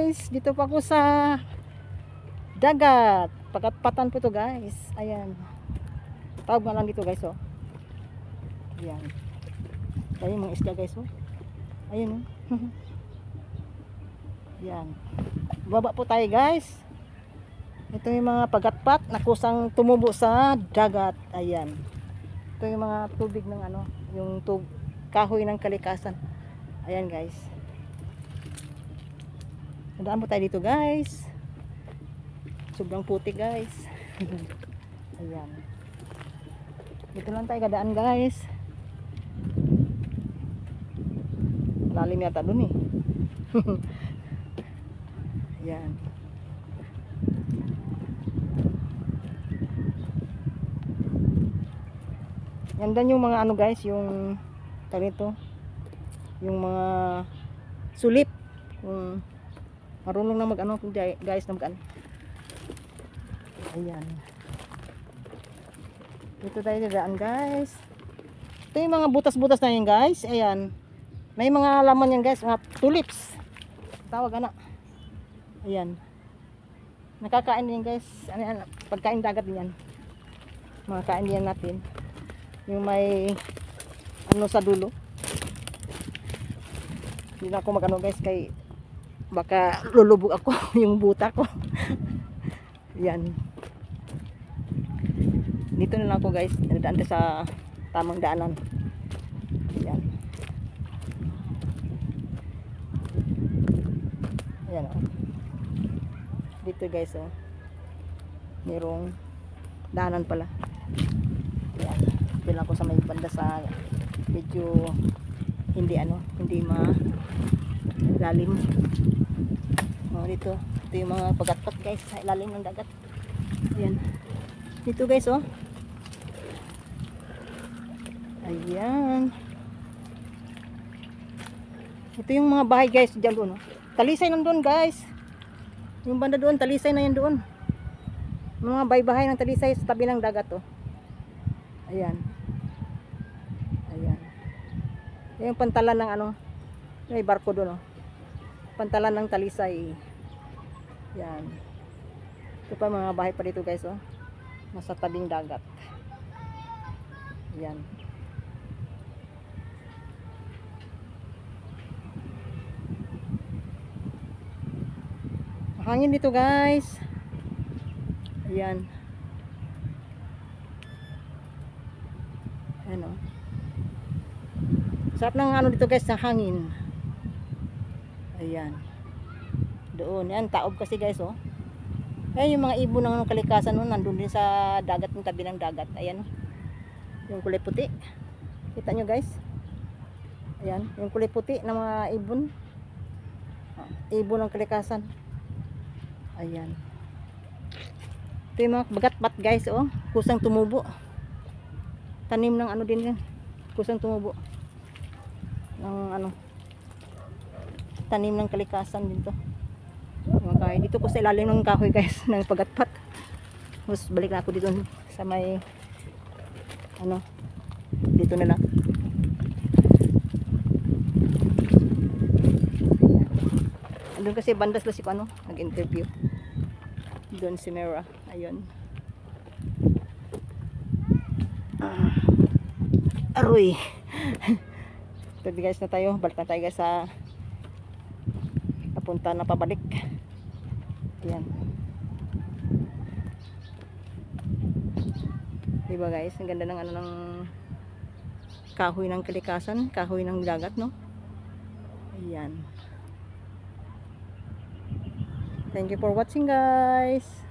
guys, dito pa ako sa dagat. Pagkatpatan po to guys. Ayan. Tawag nga lang dito guys oh. Ayan. Ayan mga isda guys oh. Ayan oh. Ayan. Baba po tayo guys. Ito yung mga pagatpat na kusang tumubo sa dagat. Ayan. Ito yung mga tubig ng ano, yung kahoy ng kalikasan. Ayan guys. Nadaan po tayo dito guys. Sobrang putik guys. Ayan. Dito lang tayo kadaan guys. Lalim yata dun eh. Ayan. Yan dan yung mga ano guys, yung ganito, yung mga sulip, kung marunong na mag ano guys na mag ano. Ayan. Dito tayo dadaan guys. Ito yung mga butas-butas na yan guys. Ayan. May mga laman yan guys, mga tulips. Tawag ana. Ayan. Nakakain din guys. Ano yan? Pagkain dagat din yan. Mga kain din natin. Yung may ano sa dulo. Hindi na ako mag ano guys, kay baka lulubog ako yung buta ko. Yan. Dito na lang ako guys, nadaan sa tamang daanan. Yan. Yan oh. Dito guys oh. Merong daanan pala. Yan. Bilang ako sa may banda sa medyo hindi ano, hindi lalim. Oh, dito yung mga pagatpat guys sa ilalim ng dagat. Ayan. Dito guys oh. Ayan. Ito yung mga bahay guys diyan doon oh. Talisay nandun guys. Yung banda doon, talisay na yan doon. Mga bahay-bahay ng talisay sa tabi ng dagat oh. Ayan. Ayan. Yung pantalan ng ano, may barko doon oh. Pantalan ng talisay. Yan. Ito pa mga bahay pa dito guys oh. Nasa tabing dagat. Yan. Hangin dito guys. Ayan. Ano? Sarap ng ano dito guys, ng hangin. Ayan. Doon, yan, taob kasi guys oh. Ayan yung mga ibon ng kalikasan no, nandun din sa dagat, ng tabi ng dagat. Ayan. Yung kulay puti. Kita nyo guys. Ayan, yung kulay puti ng mga ibon. Ibon ng kalikasan. Ayan. Ito yung mga bagat-bat guys oh. Kusang tumubo. Tanim ng ano din yan. Kusang tumubo. Ng ano. Tanim ng kalikasan dito. Okay. Dito ko sa ilalim ng kahoy guys. Ng pagatpat. Tapos balik na ako dito sa may ano. Dito na lang. Doon kasi bandas lang si ano. Nag-interview. Doon si Mera. Ayun. Aroy. Ito guys na tayo. Balik na tayo guys sa papunta na pabalik. Ayan. Diba guys? Ang ganda ng ano ng kahoy ng kalikasan. Kahoy ng dagat no? Ayan. Thank you for watching guys.